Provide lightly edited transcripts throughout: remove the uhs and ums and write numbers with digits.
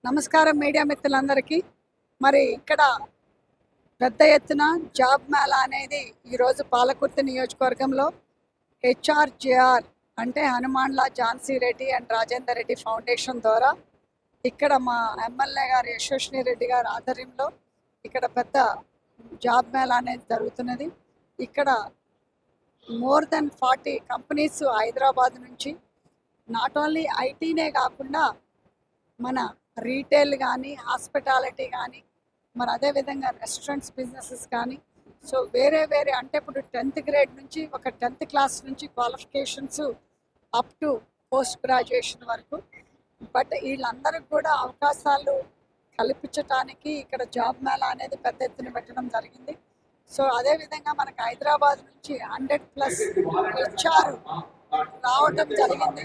నమస్కారం మీడియా మిత్రులందరికీ. మరి ఇక్కడ పెద్ద ఎత్తున జాబ్ మేళా అనేది ఈరోజు పాలకుర్తి నియోజకవర్గంలో హెచ్ఆర్జేఆర్ అంటే హనుమాన్లా ఝాన్సీ రెడ్డి అండ్ రాజేందర్ రెడ్డి ఫౌండేషన్ ద్వారా ఇక్కడ మా ఎమ్మెల్యే గారు యశస్విని రెడ్డి గారి ఆధ్వర్యంలో ఇక్కడ పెద్ద జాబ్ మేళా అనేది జరుగుతున్నది. ఇక్కడ మోర్ దెన్ 40 కంపెనీస్ హైదరాబాద్ నుంచి నాట్ ఓన్లీ ఐటీనే కాకుండా మన రీటైల్ కానీ, హాస్పిటాలిటీ కానీ, మరి అదేవిధంగా రెస్టారెంట్స్ బిజినెసెస్ కానీ, సో వేరే వేరే అంటే ఇప్పుడు 10th గ్రేడ్ నుంచి ఒక 10th క్లాస్ నుంచి qualifications up to post graduation వరకు. బట్ వీళ్ళందరికీ కూడా అవకాశాలు కల్పించటానికి ఇక్కడ జాబ్ మేళా అనేది పెద్ద ఎత్తున పెట్టడం జరిగింది. సో అదేవిధంగా మనకు హైదరాబాద్ నుంచి 100+ హెచ్ఆర్ రావటం జరిగింది.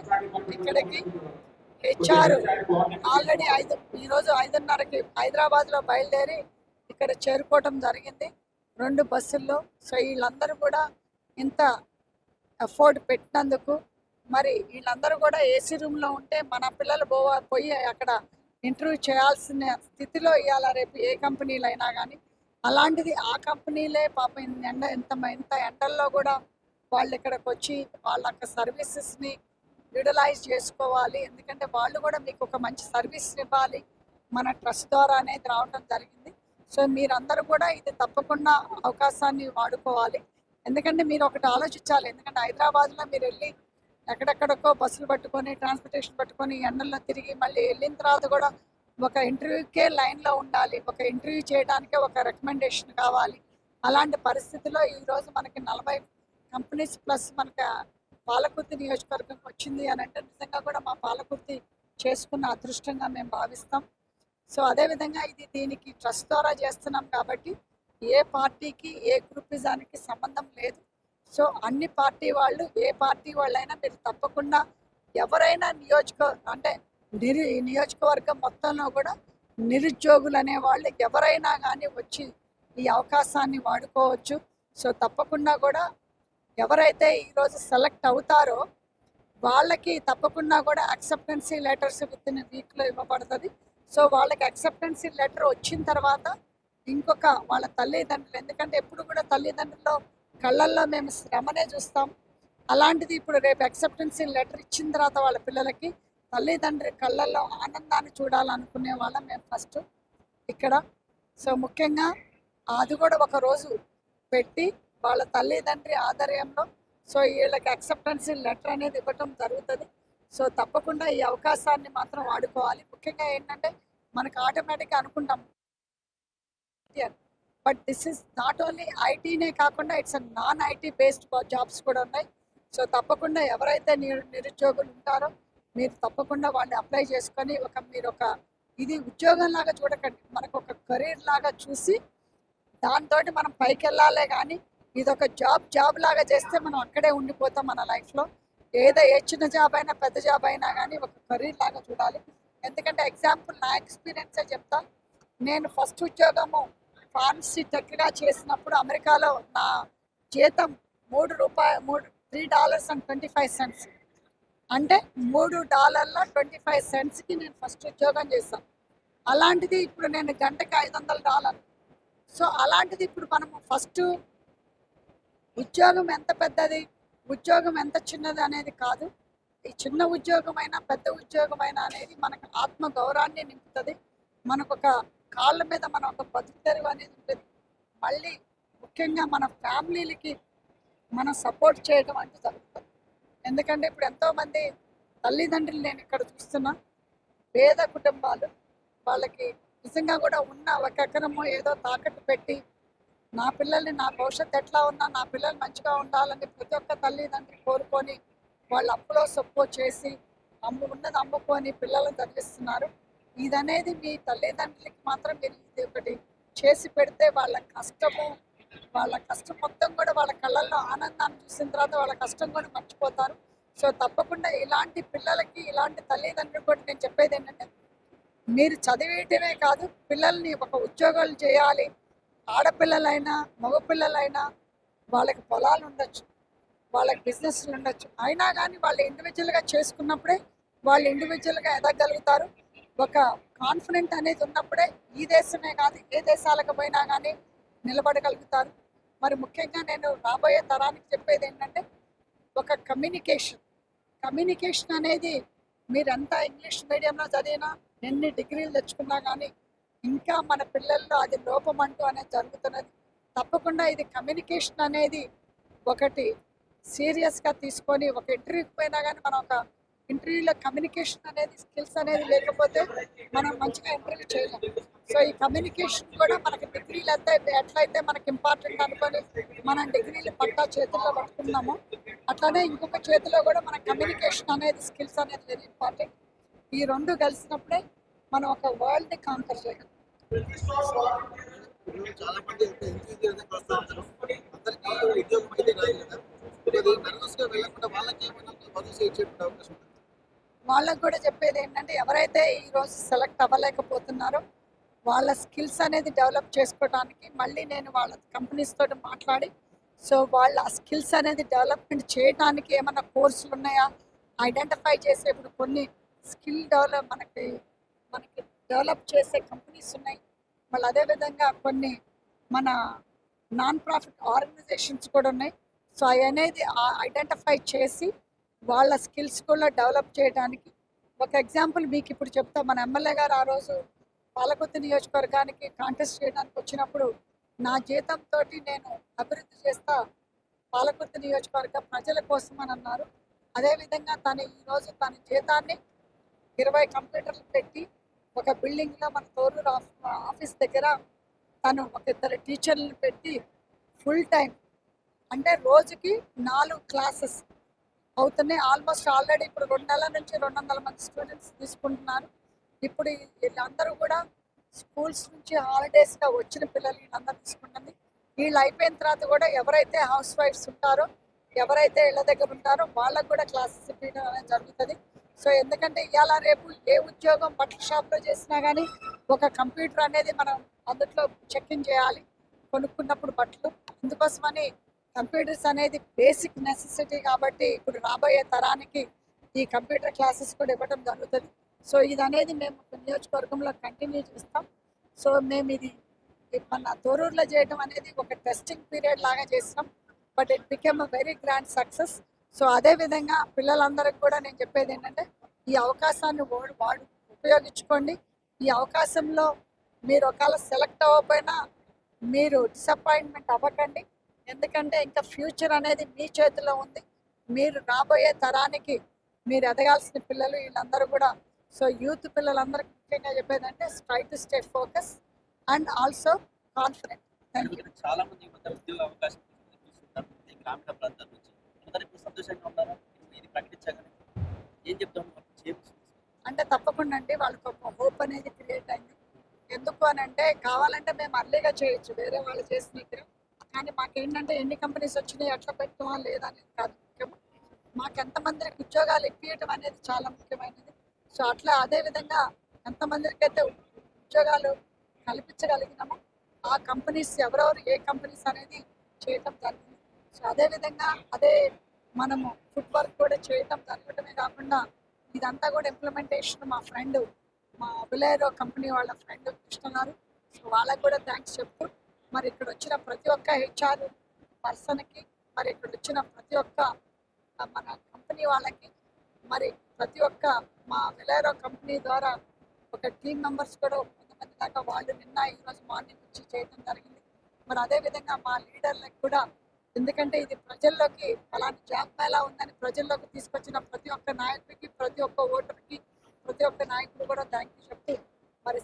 ఇక్కడికి హెచ్ఆర్ ఆల్రెడీ ఈరోజు 5:30కి హైదరాబాద్లో బయలుదేరి ఇక్కడ చేరుకోవటం జరిగింది 2 బస్సుల్లో. సో వీళ్ళందరూ కూడా ఇంత ఎఫోర్డ్ పెట్టినందుకు, మరి వీళ్ళందరూ కూడా ఏసీ రూమ్లో ఉంటే మన పిల్లలు పోయి అక్కడ ఇంటర్వ్యూ చేయాల్సిన స్థితిలో ఇవాళ రేపు ఏ కంపెనీలు అయినా కానీ, అలాంటిది ఆ కంపెనీలే పాపం ఇంత ఎండల్లో కూడా వాళ్ళు ఇక్కడికి వచ్చి వాళ్ళ సర్వీసెస్ని యూటిలైజ్ చేసుకోవాలి. ఎందుకంటే వాళ్ళు కూడా మీకు ఒక మంచి సర్వీస్ ఇవ్వాలి, మన ట్రస్ట్ ద్వారా అనేది రావడం జరిగింది. సో మీరందరూ కూడా ఇది తప్పకుండా అవకాశాన్ని వాడుకోవాలి. ఎందుకంటే మీరు ఒకటి ఆలోచించాలి. ఎందుకంటే హైదరాబాద్లో మీరు వెళ్ళి ఎక్కడెక్కడికో బస్సులు పట్టుకొని ట్రాన్స్పోర్టేషన్ పట్టుకొని ఎండల్లో తిరిగి మళ్ళీ వెళ్ళిన తర్వాత కూడా ఒక ఇంటర్వ్యూకే లైన్లో ఉండాలి. ఒక ఇంటర్వ్యూ చేయడానికే ఒక రికమెండేషన్ కావాలి. అలాంటి పరిస్థితిలో ఈరోజు మనకి 40 కంపెనీస్ ప్లస్ మనకి పాలకుర్తి నియోజకవర్గం వచ్చింది అని అంటే నిజంగా కూడా మా పాలకుర్తి చేసుకున్న అదృష్టంగా మేము భావిస్తాం. సో అదేవిధంగా దీనికి ట్రస్ట్ ద్వారా చేస్తున్నాం కాబట్టి ఏ పార్టీకి ఏ గ్రూపిజానికి సంబంధం లేదు. సో అన్ని పార్టీ వాళ్ళు, ఏ పార్టీ వాళ్ళైనా మీరు తప్పకుండా ఎవరైనా నియోజకవర్గం మొత్తంలో కూడా నిరుద్యోగులు అనే వాళ్ళు ఎవరైనా కానీ వచ్చి ఈ అవకాశాన్ని వాడుకోవచ్చు. సో తప్పకుండా కూడా ఎవరైతే ఈరోజు సెలెక్ట్ అవుతారో వాళ్ళకి తప్పకుండా కూడా యాక్సెప్టెన్సీ లెటర్స్ విత్ ఇన్ వీక్లో ఇవ్వబడుతుంది. సో వాళ్ళకి యాక్సెప్టెన్సీ లెటర్ వచ్చిన తర్వాత ఇంకొక వాళ్ళ తల్లిదండ్రులు, ఎందుకంటే ఎప్పుడు కూడా తల్లిదండ్రుల్లో కళ్ళల్లో మేము శ్రమనే చూస్తాం. అలాంటిది ఇప్పుడు రేపు యాక్సెప్టెన్సీ లెటర్ ఇచ్చిన తర్వాత వాళ్ళ పిల్లలకి తల్లిదండ్రి కళ్ళల్లో ఆనందాన్ని చూడాలనుకునే వాళ్ళం మేము ఫస్ట్ ఇక్కడ. సో ముఖ్యంగా అది కూడా ఒక రోజు పెట్టి వాళ్ళ తల్లిదండ్రి ఆధ్వర్యంలో సో వీళ్ళకి యాక్సెప్టెన్సీ లెటర్ అనేది ఇవ్వటం జరుగుతుంది. సో తప్పకుండా ఈ అవకాశాన్ని మాత్రం వాడుకోవాలి. ముఖ్యంగా ఏంటంటే మనకు ఆటోమేటిక్గా అనుకుంటాం, but this is not only ఐటీనే కాకుండా it's non IT based jobs కూడా ఉన్నాయి. సో తప్పకుండా ఎవరైతే నిరుద్యోగులు ఉంటారో మీరు తప్పకుండా వాళ్ళని అప్లై చేసుకొని మీరు ఒక ఇది ఉద్యోగం లాగా చూడకండి, మనకు ఒక కెరీర్ లాగా చూసి దాంతో మనం పైకి వెళ్ళాలే. కానీ ఇది ఒక జాబ్ లాగా చేస్తే మనం అక్కడే ఉండిపోతాం మన లైఫ్లో. ఏ చిన్న జాబ్ అయినా పెద్ద జాబ్ అయినా కానీ ఒక కెరీర్ లాగా చూడాలి. ఎందుకంటే ఎగ్జాంపుల్ నా ఎక్స్పీరియన్సే చెప్తా. నేను ఫస్ట్ ఉద్యోగము ఫార్మసీ టెక్గా చేసినప్పుడు అమెరికాలో నా జీతం $3.25 అంటే $3.25కి నేను ఫస్ట్ ఉద్యోగం చేశాను. అలాంటిది ఇప్పుడు నేను గంటకి $500. సో అలాంటిది ఇప్పుడు మనము ఫస్ట్ ఉద్యోగం ఎంత పెద్దది, ఉద్యోగం ఎంత చిన్నది అనేది కాదు. ఈ చిన్న ఉద్యోగమైనా పెద్ద ఉద్యోగమైనా అనేది మనకు ఆత్మ గౌరవాన్ని నింపుతుంది. మనకు ఒక కాళ్ళ మీద మనం ఒక బతుకుతెరువు అనేది ఉంటుంది. మళ్ళీ ముఖ్యంగా మన ఫ్యామిలీలకి మనం సపోర్ట్ చేయడం అంటే జరుగుతుంది. ఎందుకంటే ఇప్పుడు ఎంతోమంది తల్లిదండ్రులు నేను ఇక్కడ చూస్తున్నా, పేద కుటుంబాలు, వాళ్ళకి నిజంగా కూడా ఉన్న ఒక ఎకరము ఏదో తాకట్టు పెట్టి నా పిల్లల్ని, నా భవిష్యత్తు ఎట్లా ఉన్నా నా పిల్లలు మంచిగా ఉండాలని ప్రతి ఒక్క తల్లిదండ్రులు కోరుకొని వాళ్ళు అప్పులో సొప్పో చేసి ఉన్నది అమ్ముకొని పిల్లలను చదివిస్తున్నారు. ఇదనేది మీ తల్లిదండ్రులకి మాత్రం మీరు ఇది ఒకటి చేసి పెడితే వాళ్ళ కష్టం మొత్తం కూడా వాళ్ళ కళ్ళల్లో ఆనందాన్ని చూసిన తర్వాత వాళ్ళ కష్టం కూడా మర్చిపోతారు. సో తప్పకుండా ఇలాంటి పిల్లలకి, ఇలాంటి తల్లిదండ్రులు కూడా నేను చెప్పేది ఏంటంటే మీరు చదివేయటమే కాదు, పిల్లల్ని ఒక ఉద్యోగాలు చేయాలి. ఆడపిల్లలైనా మగపిల్లలైనా వాళ్ళకి పొలాలు ఉండొచ్చు, వాళ్ళకి బిజినెస్లు ఉండొచ్చు, అయినా కానీ వాళ్ళు ఇండివిజువల్గా చేసుకున్నప్పుడే వాళ్ళు ఇండివిజువల్గా ఎదగలుగుతారు. ఒక కాన్ఫిడెంట్ అనేది ఉన్నప్పుడే ఈ దేశమే కాదు ఏ దేశాలకు పోయినా కానీ నిలబడగలుగుతారు. మరి ముఖ్యంగా నేను రాబోయే తరానికి చెప్పేది ఏంటంటే ఒక కమ్యూనికేషన్ అనేది మీరంతా ఇంగ్లీష్ మీడియంలో చదివినా ఎన్ని డిగ్రీలు తెచ్చుకున్నా కానీ ఇంకా మన పిల్లల్లో అది లోపం అంటూ అనేది జరుగుతున్నది. తప్పకుండా ఇది కమ్యూనికేషన్ అనేది ఒకటి సీరియస్గా తీసుకొని ఒక ఇంటర్వ్యూకి పోయినా కానీ మనం ఒక ఇంటర్వ్యూలో కమ్యూనికేషన్ అనేది స్కిల్స్ అనేది లేకపోతే మనం మంచిగా ఇంటర్వ్యూ చేయలేం. సో ఈ కమ్యూనికేషన్ కూడా మనకి డిగ్రీలు ఎట్లయితే మనకి ఇంపార్టెంట్ అనుకొని మనం డిగ్రీలు పట్టా చేతుల్లో పట్టుకున్నాము, అట్లానే ఇంకొక చేతిలో కూడా మన కమ్యూనికేషన్ అనేది స్కిల్స్ అనేది వెరీ ఇంపార్టెంట్. ఈ రెండు కలిసినప్పుడే మనం ఒక వరల్డ్ని కాంకర్ చేయగలం. చాలా మంది ఇంజనీరింగ్ వస్తూ ఉంటారు. అందరికీ ఉద్యోగం అయితే రాదు కదా. అది నర్వస్‌గా వెళ్ళకుండా వాళ్ళకేమైనా భరోసా ఇచ్చేటువంటి అవకాశం ఉందా? వాళ్ళకు కూడా చెప్పేది ఏంటంటే ఎవరైతే ఈరోజు సెలెక్ట్ అవ్వలేకపోతున్నారో వాళ్ళ స్కిల్స్ అనేది డెవలప్ చేసుకోవడానికి మళ్ళీ నేను వాళ్ళ కంపెనీస్ తోటి మాట్లాడి సో వాళ్ళ స్కిల్స్ అనేది డెవలప్మెంట్ చేయడానికి ఏమైనా కోర్సులు ఉన్నాయా ఐడెంటిఫై చేసే ఇప్పుడు కొన్ని స్కిల్ డెవలప్ మనకి మనకి డెవలప్ చేసే కంపెనీస్ ఉన్నాయి. మళ్ళీ అదేవిధంగా కొన్ని మన నాన్ ప్రాఫిట్ ఆర్గనైజేషన్స్ కూడా ఉన్నాయి. సో అవి అనేది ఐడెంటిఫై చేసి వాళ్ళ స్కిల్స్ కూడా డెవలప్ చేయడానికి ఒక ఎగ్జాంపుల్ మీకు ఇప్పుడు చెప్తా. మన ఎమ్మెల్యే గారు ఆ రోజు పాలకొత్తి నియోజకవర్గానికి కాంటెస్ట్ చేయడానికి వచ్చినప్పుడు నా జీతంతో నేను అభివృద్ధి చేస్తా పాలకొత్తి నియోజకవర్గ ప్రజల కోసం అని అన్నారు. అదేవిధంగా తను ఈరోజు తన జీతాన్ని 20 కంప్యూటర్లు పెట్టి ఒక బిల్డింగ్లో మన తోరూరు ఆఫీస్ దగ్గర తను ఒక ఇద్దరు టీచర్లను పెట్టి ఫుల్ టైం అంటే రోజుకి 4 క్లాసెస్ అవుతున్నాయి. ఆల్మోస్ట్ ఆల్రెడీ ఇప్పుడు 2 నెలల నుంచి 200 మంది స్టూడెంట్స్ తీసుకుంటున్నారు. ఇప్పుడు వీళ్ళందరూ కూడా స్కూల్స్ నుంచి హాలిడేస్గా వచ్చిన పిల్లలు వీళ్ళందరూ తీసుకుంటుంది. వీళ్ళు అయిపోయిన తర్వాత కూడా ఎవరైతే హౌస్ వైఫ్స్ ఉంటారో ఎవరైతే ఇళ్ళ దగ్గర ఉంటారో వాళ్ళకు కూడా క్లాసెస్ ఇవ్వడం అనేది జరుగుతుంది. సో ఎందుకంటే ఇవాళ రేపు ఏ ఉద్యోగం బట్టల షాప్లో చేసినా కానీ ఒక కంప్యూటర్ అనేది మనం అందులో చెక్-ఇన్ చేయాలి కొనుక్కున్నప్పుడు బట్టలు. అందుకోసమని కంప్యూటర్స్ అనేది బేసిక్ నెసెసిటీ కాబట్టి ఇప్పుడు రాబోయే తరానికి ఈ కంప్యూటర్ క్లాసెస్ కూడా ఇవ్వడం జరుగుతుంది. సో ఇది అనేది మేము నియోజకవర్గంలో కంటిన్యూ చేస్తాం. సో మేము ఇది మన తోరూరులో చేయడం అనేది ఒక టెస్టింగ్ పీరియడ్ లాగా చేస్తాం. But it became a very grand success. So అదేవిధంగా పిల్లలందరికీ కూడా నేను చెప్పేది ఏంటంటే ఈ అవకాశాన్ని వాడు ఉపయోగించుకోండి. ఈ అవకాశంలో మీరు ఒకవేళ సెలెక్ట్ అవ్వకపోయినా మీరు డిసప్పాయింట్మెంట్ అవ్వకండి. ఎందుకంటే ఇంకా ఫ్యూచర్ అనేది మీ చేతిలో ఉంది. మీరు రాబోయే తరానికి మీరు ఎదగాల్సిన పిల్లలు వీళ్ళందరూ కూడా. సో యూత్ పిల్లలందరికీ ముఖ్యంగా చెప్పేదంటే try to stay focus and also confident. Thank you. చాలా మంది ఈ మధ్య ఉద్యోగ అవకాశం చూస్తున్నారు. ఈ గ్రామీణ ప్రాంతాల నుంచి అందరూ ఇప్పుడు సంతోషంగా ఉన్నారా? ఇది ప్రకటించగానే ఏం చెప్తాము? అంటే తప్పకుండా అండి వాళ్ళకి ఒక హోప్ అనేది క్రియేట్ అయింది. ఎందుకు అని అంటే కావాలంటే మేము అర్లీగా చేయొచ్చు వేరే వాళ్ళు చేసిన, కానీ మాకేంటంటే ఎన్ని కంపెనీస్ వచ్చినాయి ఎట్లా పెట్టుకోవా లేదా అనేది కాదు ముఖ్యము. మాకు ఎంతమందికి ఉద్యోగాలు ఇప్పించడం అనేది చాలా ముఖ్యమైనది. సో అట్లా అదేవిధంగా ఎంతమందికి అయితే ఉద్యోగాలు కల్పించగలిగినామో ఆ కంపెనీస్ ఎవరెవరు ఏ కంపెనీస్ అనేది చేయటం జరిగింది. సో అదేవిధంగా అదే మనము ఫుడ్ వర్క్ కూడా చేయటం జరగటమే కాకుండా ఇదంతా కూడా ఇంప్లిమెంటేషన్ మా ఫ్రెండ్ మా బులేరో కంపెనీ వాళ్ళ ఫ్రెండ్ కృష్ణ గారు. సో వాళ్ళకి కూడా థ్యాంక్స్ చెప్తూ మరి ఇక్కడ వచ్చిన ప్రతి ఒక్క హెచ్ఆర్ పర్సన్కి మరి ఇక్కడ వచ్చిన ప్రతి ఒక్క మన కంపెనీ వాళ్ళకి మరి ప్రతి ఒక్క మా విలేరో కంపెనీ ద్వారా ఒక టీం మెంబర్స్ కూడా కొంతమంది దాకా వాళ్ళు నిన్న ఈరోజు మార్నింగ్ వచ్చి చేయడం జరిగింది. మరి అదేవిధంగా మా లీడర్లకు కూడా, ఎందుకంటే ఇది ప్రజల్లోకి అలాంటి జాబ్ మేళా ఉందని ప్రజల్లోకి తీసుకొచ్చిన ప్రతి ఒక్క నాయకుడికి ప్రతి ఒక్క ఓటర్కి ప్రతి ఒక్క నాయకుడు కూడా థ్యాంక్ యూ చెప్తూ మరి